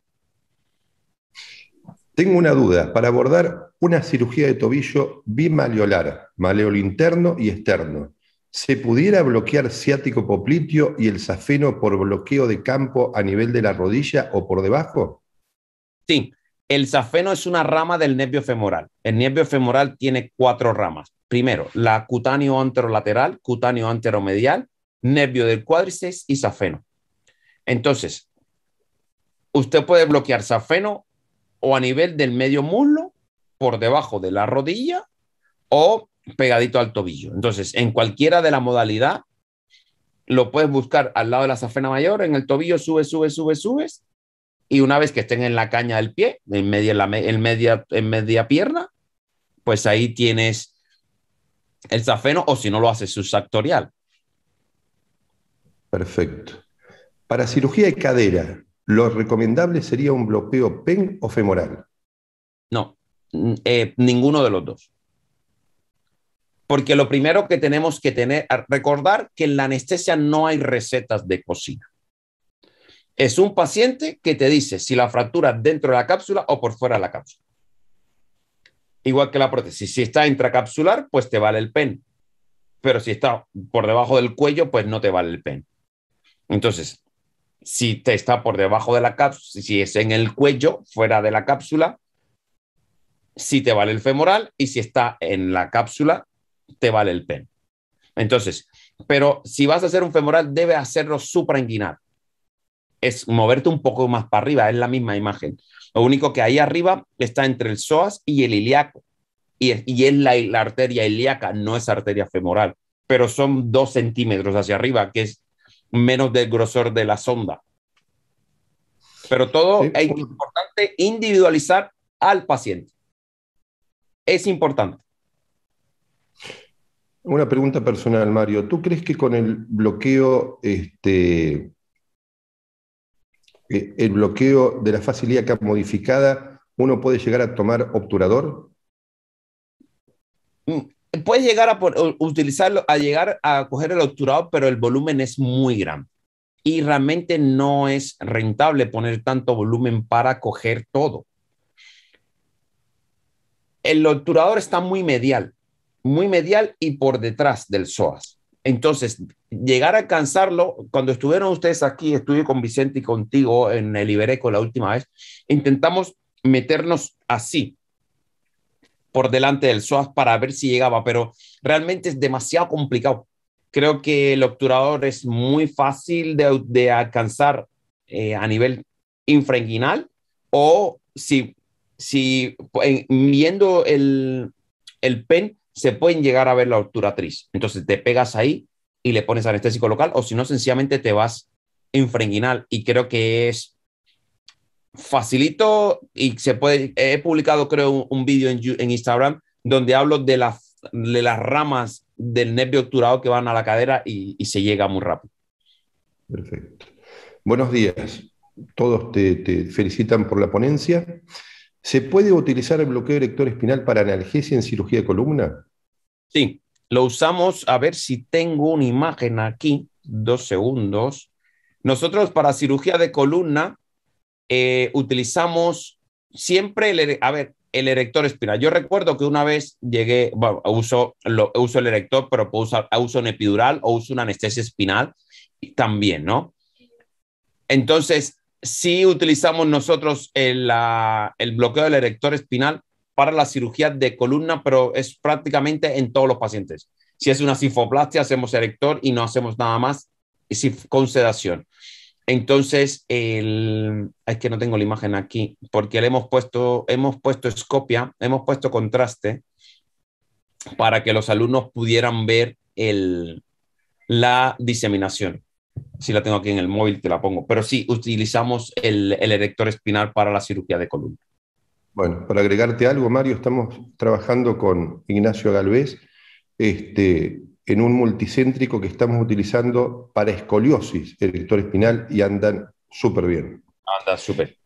Tengo una duda. Para abordar una cirugía de tobillo bimaleolar, maleolo interno y externo, ¿se pudiera bloquear ciático popliteo y el safeno por bloqueo de campo a nivel de la rodilla o por debajo? Sí, el safeno es una rama del nervio femoral. El nervio femoral tiene 4 ramas. Primero, la cutáneo anterolateral, cutáneo anteromedial, nervio del cuádriceps y safeno. Entonces, usted puede bloquear safeno o a nivel del medio muslo, por debajo de la rodilla o pegadito al tobillo. Entonces, en cualquiera de la modalidad, lo puedes buscar al lado de la safena mayor, en el tobillo, subes. Y una vez que estén en la caña del pie, en media pierna, pues ahí tienes el safeno, o si no lo haces subsactorial. Perfecto. Para cirugía de cadera, ¿lo recomendable sería un bloqueo PEN o femoral? No, ninguno de los dos. Porque lo primero que tenemos que recordar que en la anestesia no hay recetas de cocina. Es un paciente que te dice si la fractura dentro de la cápsula o por fuera de la cápsula. Igual que la prótesis. Si está intracapsular, pues te vale el PEN. Pero si está por debajo del cuello, pues no te vale el PEN. Entonces, si te está por debajo de la cápsula, si es en el cuello, fuera de la cápsula, sí te vale el femoral, y si está en la cápsula, te vale el PEN. Entonces, pero si vas a hacer un femoral, debe hacerlo suprainguinal. Es moverte un poco más para arriba, es la misma imagen. Lo único que ahí arriba está entre el psoas y el ilíaco. Y es la arteria ilíaca, no es arteria femoral, pero son 2 centímetros hacia arriba, que es menos del grosor de la sonda. Pero todo Sí. es importante individualizar al paciente. Es importante. Una pregunta personal, Mario. ¿Tú crees que con el bloqueo de la fase ilíaca modificada, uno puede llegar a tomar obturador? Puedes llegar a utilizarlo, a llegar a coger el obturador, pero el volumen es muy grande. Y realmente no es rentable poner tanto volumen para coger todo. El obturador está muy medial y por detrás del psoas. Entonces, llegar a alcanzarlo, cuando estuvieron ustedes aquí, estuve con Vicente y contigo en el Ibereco la última vez, intentamos meternos así, por delante del psoas para ver si llegaba, pero realmente es demasiado complicado. Creo que el obturador es muy fácil de alcanzar a nivel infrainguinal, o si viendo el PEN se pueden llegar a ver la obturatriz. Entonces te pegas ahí y le pones anestésico local, o si no, sencillamente te vas infrainguinal, y creo que es facilito y se puede. He publicado, creo, un vídeo en Instagram donde hablo de las ramas del nervio obturado que van a la cadera, y se llega muy rápido. Perfecto. Buenos días. Todos te felicitan por la ponencia. ¿Se puede utilizar el bloqueo erector espinal para analgesia en cirugía de columna? Sí, lo usamos. A ver si tengo una imagen aquí. 2 segundos. Nosotros para cirugía de columna utilizamos siempre el erector espinal. Yo recuerdo que una vez llegué, bueno, uso el erector, pero puedo uso un epidural o uso una anestesia espinal también, ¿no? Entonces, sí utilizamos nosotros el bloqueo del erector espinal para la cirugía de columna, pero es prácticamente en todos los pacientes. Si es una sifoplastia, hacemos erector y no hacemos nada más con sedación. Entonces, es que no tengo la imagen aquí, porque le hemos puesto escopia, hemos puesto contraste para que los alumnos pudieran ver la diseminación. Si la tengo aquí en el móvil, te la pongo. Pero sí, utilizamos el erector espinal para la cirugía de columna. Bueno, para agregarte algo, Mario, estamos trabajando con Ignacio Galvez en un multicéntrico que estamos utilizando para escoliosis, erector espinal, y andan súper bien. Anda, súper.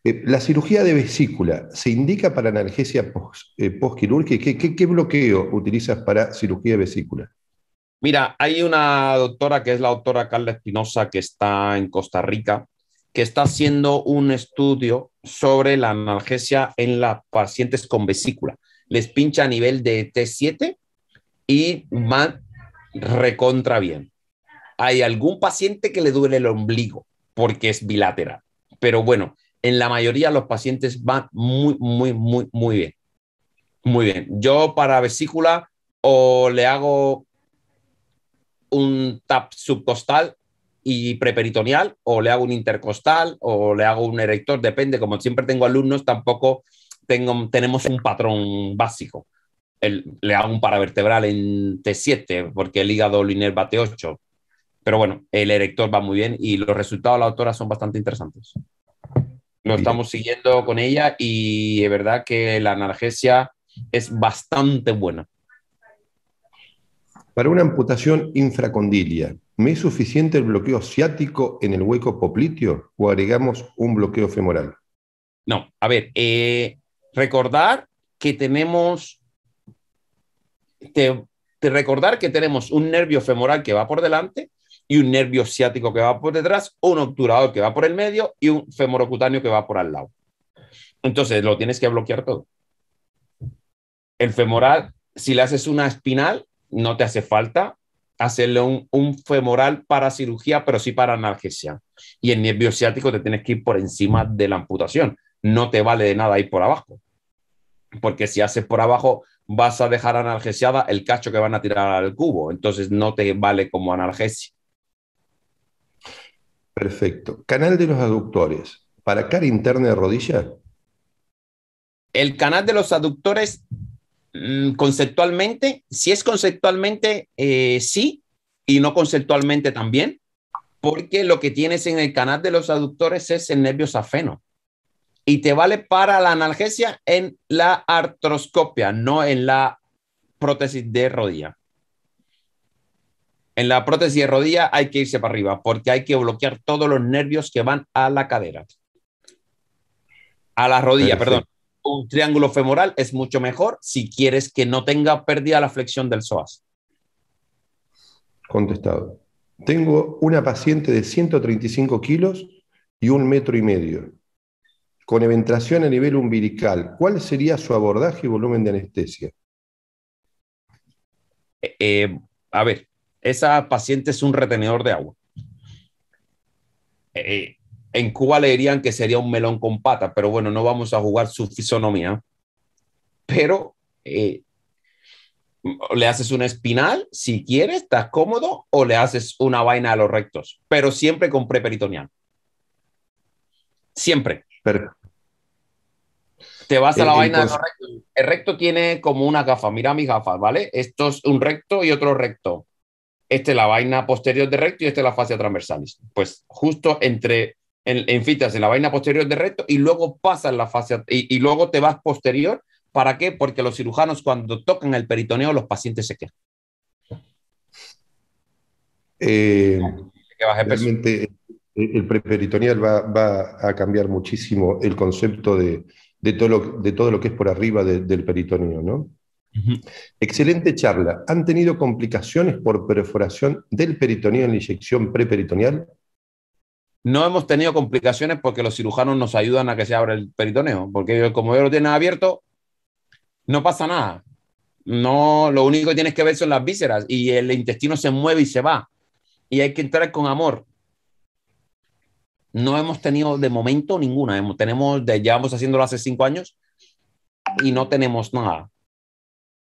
La cirugía de vesícula, ¿se indica para analgesia postquirúrgica? ¿Qué bloqueo utilizas para cirugía de vesícula? Mira, hay una doctora que es la doctora Carla Espinosa, que está en Costa Rica, que está haciendo un estudio sobre la analgesia en las pacientes con vesícula. Les pincha a nivel de T7 y van recontra bien. Hay algún paciente que le duele el ombligo porque es bilateral, pero bueno, en la mayoría de los pacientes van muy bien. Muy bien. Yo para vesícula o le hago un tap subcostal y preperitoneal, o le hago un intercostal, o le hago un erector, depende. Como siempre tengo alumnos, tampoco tenemos un patrón básico. Le hago un paravertebral en T7, porque el hígado lo inerva T8. Pero bueno, el erector va muy bien y los resultados de la doctora son bastante interesantes. Lo estamos siguiendo con ella y es verdad que la analgesia es bastante buena. Para una amputación infracondilia, ¿me es suficiente el bloqueo ciático en el hueco popliteo o agregamos un bloqueo femoral? No, a ver, recordar que tenemos recordar que tenemos un nervio femoral que va por delante y un nervio ciático que va por detrás, un obturador que va por el medio y un femorocutáneo que va por al lado. Entonces lo tienes que bloquear todo. El femoral, si le haces una espinal, no te hace falta hacerle un femoral para cirugía, pero sí para analgesia. Y el nervio ciático te tienes que ir por encima de la amputación. No te vale de nada ir por abajo. Porque si haces por abajo, vas a dejar analgesiada el cacho que van a tirar al cubo. Entonces no te vale como analgesia. Perfecto. Canal de los aductores. ¿Para cara interna de rodilla? El canal de los aductores, conceptualmente, si es conceptualmente, sí, y no conceptualmente también, porque lo que tienes en el canal de los aductores es el nervio safeno. Y te vale para la analgesia en la artroscopia, no en la prótesis de rodilla. En la prótesis de rodilla hay que irse para arriba porque hay que bloquear todos los nervios que van a la cadera. A la rodilla, perdón. Un triángulo femoral es mucho mejor si quieres que no tenga pérdida la flexión del psoas. Contestado. Tengo una paciente de 135 kilos y 1,5 metros, con eventración a nivel umbilical. ¿Cuál sería su abordaje y volumen de anestesia? A ver, esa paciente es un retenedor de agua. En Cuba le dirían que sería un melón con pata, pero bueno, no vamos a jugar su fisonomía. Pero le haces una espinal, si quieres, estás cómodo, o le haces una vaina a los rectos, pero siempre con preperitoneal. Siempre. Perfecto. Te vas a la vaina de los rectos. El recto tiene como una gafa. Mira mis gafas, ¿vale? Esto es un recto y otro recto. Este es la vaina posterior de recto y este es la fascia transversalis. Pues justo entre enfitas en la vaina posterior de recto y luego pasas la fascia y luego te vas posterior. ¿Para qué? Porque los cirujanos cuando tocan el peritoneo los pacientes se quejan. Realmente el preperitoneal va a cambiar muchísimo el concepto de todo lo que es por arriba del peritoneo, ¿no? Excelente charla. ¿Han tenido complicaciones por perforación del peritoneo en la inyección preperitoneal? No hemos tenido complicaciones porque los cirujanos nos ayudan a que se abra el peritoneo, porque como ellos lo tienen abierto, no pasa nada. No, lo único que tienes que ver son las vísceras y el intestino se mueve y se va. Y hay que entrar con amor. No hemos tenido de momento ninguna. Llevamos haciéndolo hace 5 años y no tenemos nada.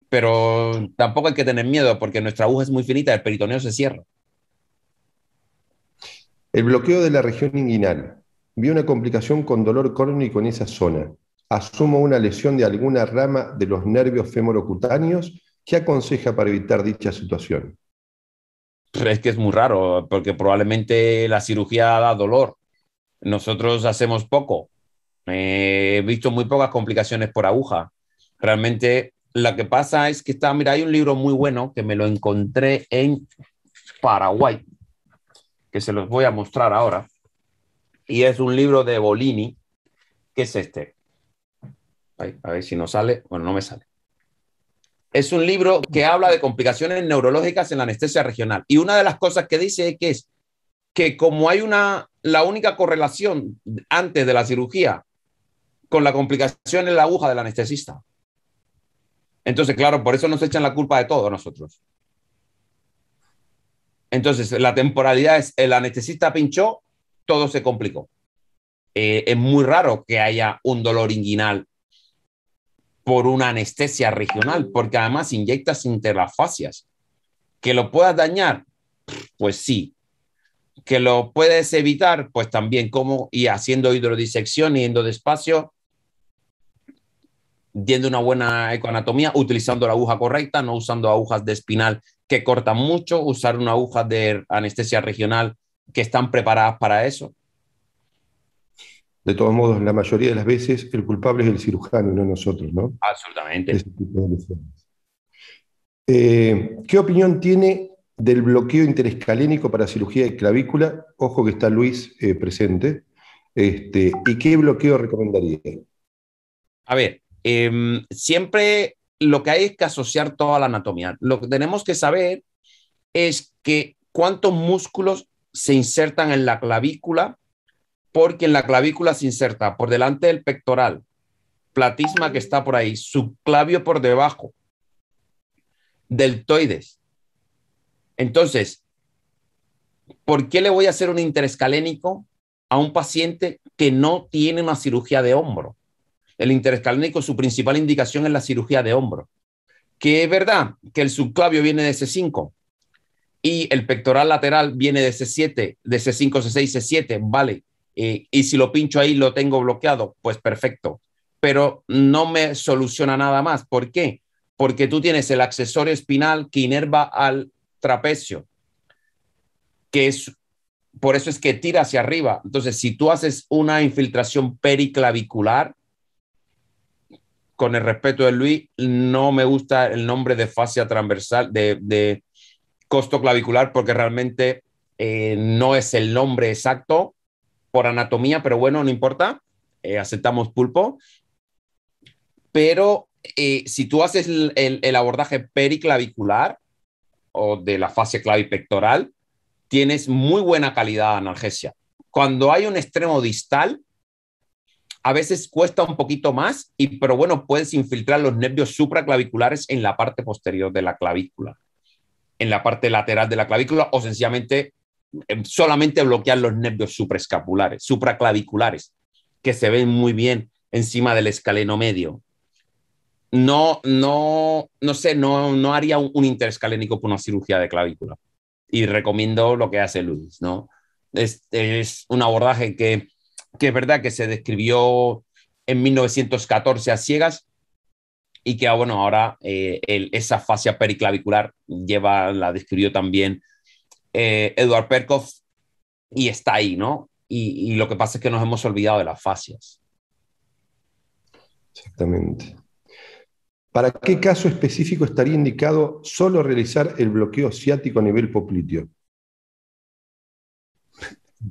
Pero tampoco hay que tener miedo porque nuestra aguja es muy finita, el peritoneo se cierra. El bloqueo de la región inguinal. Vi una complicación con dolor crónico en esa zona. Asumo una lesión de alguna rama de los nervios femorocutáneos. ¿Qué aconseja para evitar dicha situación? Es que es muy raro porque probablemente la cirugía da dolor. Nosotros hacemos poco. He visto muy pocas complicaciones por aguja. Realmente lo que pasa es que mira, hay un libro muy bueno que me lo encontré en Paraguay, que se los voy a mostrar ahora. Y es un libro de Bolini, que es este. Ay, a ver si no sale. Bueno, no me sale. Es un libro que habla de complicaciones neurológicas en la anestesia regional. Y una de las cosas que dice es que como hay la única correlación antes de la cirugía con la complicación en la aguja del anestesista. Entonces, claro, por eso nos echan la culpa de todo a nosotros. Entonces, la temporalidad es el anestesista pinchó, todo se complicó. Es muy raro que haya un dolor inguinal por una anestesia regional, porque además inyectas entre las fascias. ¿Que lo puedas dañar? Pues sí. que lo puedes evitar, pues también como y haciendo hidrodisección, yendo despacio, yendo una buena ecoanatomía, utilizando la aguja correcta, no usando agujas de espinal que cortan mucho, usar una aguja de anestesia regional que están preparadas para eso. De todos modos, la mayoría de las veces el culpable es el cirujano y no nosotros, ¿no? Absolutamente. Ese tipo de lesiones. ¿Qué opinión tiene del bloqueo interescalénico para cirugía de clavícula? Ojo que está Luis presente. ¿Y qué bloqueo recomendaría? A ver, siempre lo que hay es que asociar toda la anatomía. Lo que tenemos que saber es que cuántos músculos se insertan en la clavícula, porque en la clavícula se inserta por delante del pectoral, platisma que está por ahí, subclavio por debajo, deltoides. Entonces, ¿por qué le voy a hacer un interescalénico a un paciente que no tiene una cirugía de hombro? El interescalénico, su principal indicación es la cirugía de hombro, que es verdad que el subclavio viene de C5 y el pectoral lateral viene de C7, de C5, C6, C7, vale. Y si lo pincho ahí lo tengo bloqueado, pues perfecto. Pero no me soluciona nada más. ¿Por qué? Porque tú tienes el accesorio espinal que inerva al trapecio, que es, por eso es que tira hacia arriba. Entonces, si tú haces una infiltración periclavicular, con el respeto de Luis, no me gusta el nombre de fascia transversal, de costo clavicular, porque realmente no es el nombre exacto por anatomía, pero bueno, no importa, aceptamos pulpo. Pero si tú haces el abordaje periclavicular o de la fascia clavipectoral, tienes muy buena calidad de analgesia. Cuando hay un extremo distal, a veces cuesta un poquito más, pero bueno, puedes infiltrar los nervios supraclaviculares en la parte posterior de la clavícula, en la parte lateral de la clavícula, o sencillamente solamente bloquear los nervios supraescapulares, supraclaviculares, que se ven muy bien encima del escaleno medio. No sé, no haría un interescalénico por una cirugía de clavícula. Y recomiendo lo que hace Luis, ¿no? Es un abordaje que es verdad que se describió en 1914 a ciegas y que, bueno, ahora esa fascia periclavicular la describió también Edward Perkoff y está ahí, ¿no? Y lo que pasa es que nos hemos olvidado de las fascias. Exactamente. ¿Para qué caso específico estaría indicado solo realizar el bloqueo ciático a nivel popliteo?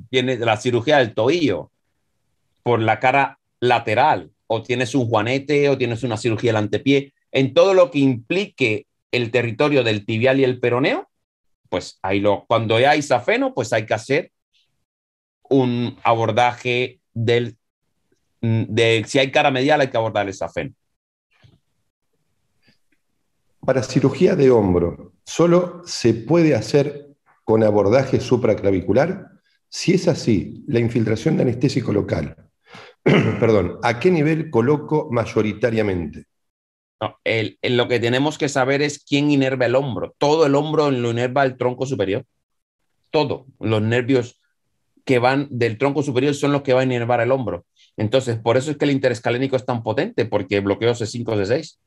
Tienes la cirugía del tobillo por la cara lateral, o tienes un juanete, o tienes una cirugía del antepié, en todo lo que implique el territorio del tibial y el peroneo, pues cuando hay safeno, pues hay que hacer un abordaje si hay cara medial, hay que abordar el safeno. Para cirugía de hombro, ¿solo se puede hacer con abordaje supraclavicular? Si es así, la infiltración de anestésico local, perdón, ¿a qué nivel coloco mayoritariamente? No, lo que tenemos que saber es quién inerva el hombro. Todo el hombro lo inerva el tronco superior. Todo. Los nervios que van del tronco superior son los que van a inervar el hombro. Entonces, por eso es que el interescalénico es tan potente, porque bloqueo C5, C6.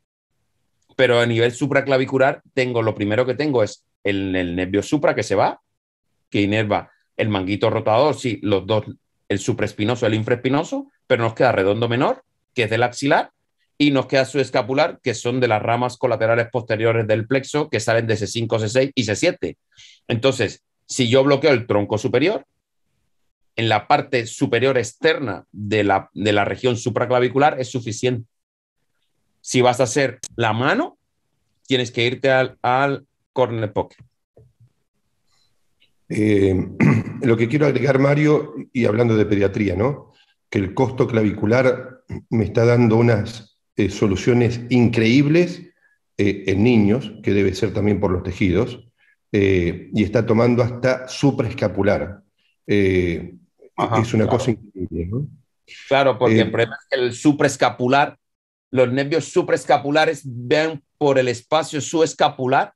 Pero a nivel supraclavicular, lo primero que tengo es el nervio supra que se va, que inerva el manguito rotador, sí, los dos, el supraespinoso y el infraespinoso, pero nos queda redondo menor, que es del axilar, y nos queda subescapular, que son de las ramas colaterales posteriores del plexo, que salen de C5, C6 y C7. Entonces, si yo bloqueo el tronco superior, en la parte superior externa de la región supraclavicular es suficiente. Si vas a hacer la mano, tienes que irte al corner pocket. Lo que quiero agregar, Mario, y hablando de pediatría, ¿no? Que el costo clavicular me está dando unas soluciones increíbles en niños, que debe ser también por los tejidos, y está tomando hasta supraescapular. Es una cosa increíble, ¿no? Claro, porque el problema es que el supraescapular, los nervios supraescapulares ven por el espacio subescapular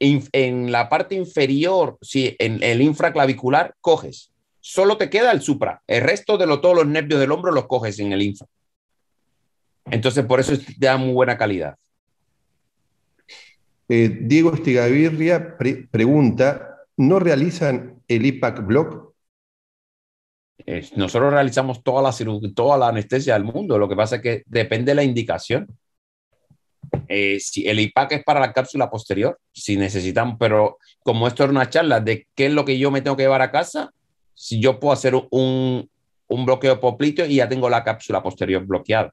en la parte inferior, sí, en el infraclavicular, coges. Solo te queda el supra. El resto de todos los nervios del hombro los coges en el infra. Entonces, por eso te da muy buena calidad. Diego Estigavirria pregunta, ¿no realizan el IPAC Block? Nosotros realizamos toda la anestesia del mundo. Lo que pasa es que depende de la indicación. Si el IPAC es para la cápsula posterior, si necesitan, pero como esto es una charla de qué es lo que yo me tengo que llevar a casa, si yo puedo hacer un bloqueo popliteo y ya tengo la cápsula posterior bloqueada.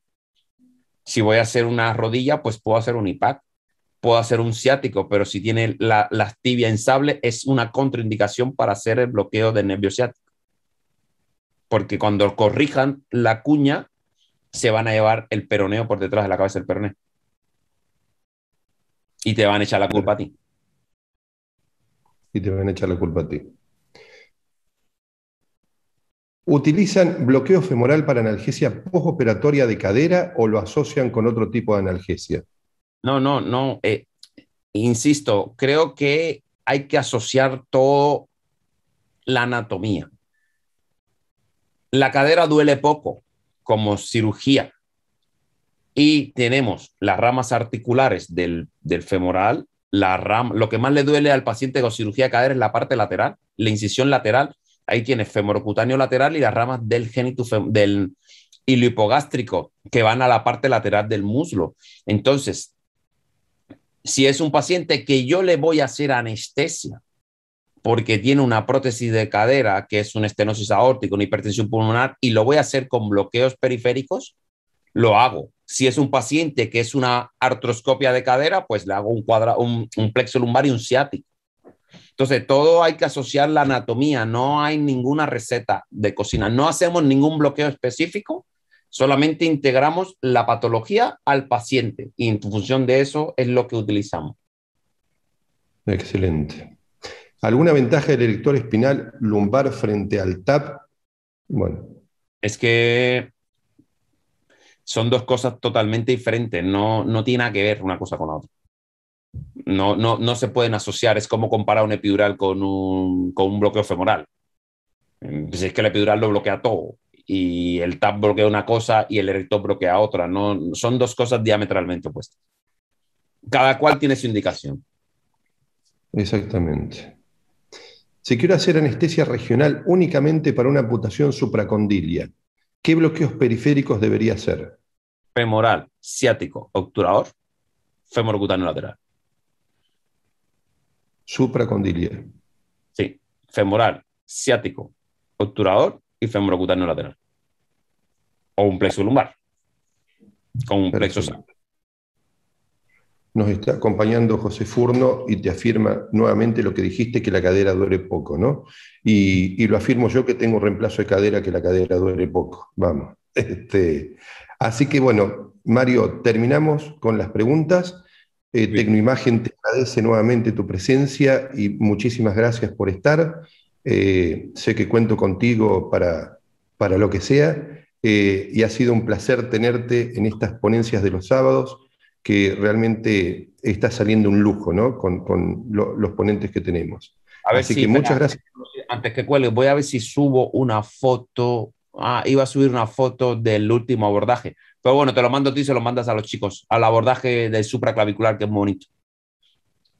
Si voy a hacer una rodilla, pues puedo hacer un IPAC, puedo hacer un ciático, pero si tiene la tibia en sable, es una contraindicación para hacer el bloqueo del nervio ciático. Porque cuando corrijan la cuña, se van a llevar el peroneo por detrás de la cabeza del peroneo. Y te van a echar la culpa a ti. Y te van a echar la culpa a ti. ¿Utilizan bloqueo femoral para analgesia postoperatoria de cadera o lo asocian con otro tipo de analgesia? No. Insisto, creo que hay que asociar toda la anatomía. La cadera duele poco como cirugía. Y tenemos las ramas articulares del femoral. Lo que más le duele al paciente con cirugía de cadera es la parte lateral, la incisión lateral. Ahí tienes femorocutáneo lateral y las ramas del del iliohipogástrico que van a la parte lateral del muslo. Entonces, si es un paciente que yo le voy a hacer anestesia porque tiene una prótesis de cadera que es una estenosis aórtica, una hipertensión pulmonar, y lo voy a hacer con bloqueos periféricos, lo hago. Si es un paciente que es una artroscopia de cadera, pues le hago un plexo lumbar y un ciático. Entonces, todo hay que asociar la anatomía. No hay ninguna receta de cocina. No hacemos ningún bloqueo específico. Solamente integramos la patología al paciente y en función de eso es lo que utilizamos. Excelente. ¿Alguna ventaja del erector espinal lumbar frente al TAP? Bueno. Es que son dos cosas totalmente diferentes. No tiene nada que ver una cosa con la otra. No se pueden asociar. Es como comparar un epidural con un bloqueo femoral. Pues es que el epidural lo bloquea todo. Y el TAP bloquea una cosa y el erector bloquea otra. No, son dos cosas diametralmente opuestas. Cada cual tiene su indicación. Exactamente. Si quiero hacer anestesia regional únicamente para una amputación supracondilia, ¿qué bloqueos periféricos debería hacer? Femoral, ciático, obturador, femorocutáneo lateral. Supracondilia. Sí, femoral, ciático, obturador y femorocutáneo lateral. O un plexo lumbar. Con un plexo sacro. Nos está acompañando José Furno y te afirma nuevamente lo que dijiste, que la cadera duele poco, ¿no? Y lo afirmo yo, que tengo un reemplazo de cadera, que la cadera duele poco. Vamos. Así que bueno, Mario, terminamos con las preguntas. Tecnoimagen te agradece nuevamente tu presencia y muchísimas gracias por estar. Sé que cuento contigo para lo que sea, y ha sido un placer tenerte en estas ponencias de los sábados, que realmente está saliendo un lujo, ¿no? Con los ponentes que tenemos. Así que muchas gracias. Antes que cuelgue, voy a ver si subo una foto. Iba a subir una foto del último abordaje. Pero bueno, te lo mando a ti y se lo mandas a los chicos. Al abordaje del supraclavicular, que es muy bonito.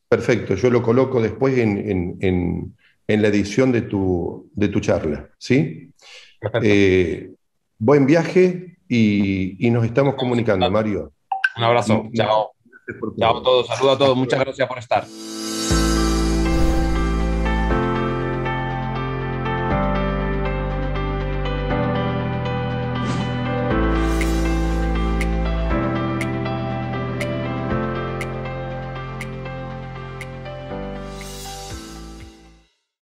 Perfecto, yo lo coloco después en la edición de tu charla, ¿sí? Buen viaje y nos estamos comunicando, Mario. Un abrazo. Chao. Chao a todos. Saludos a todos. Muchas gracias por estar.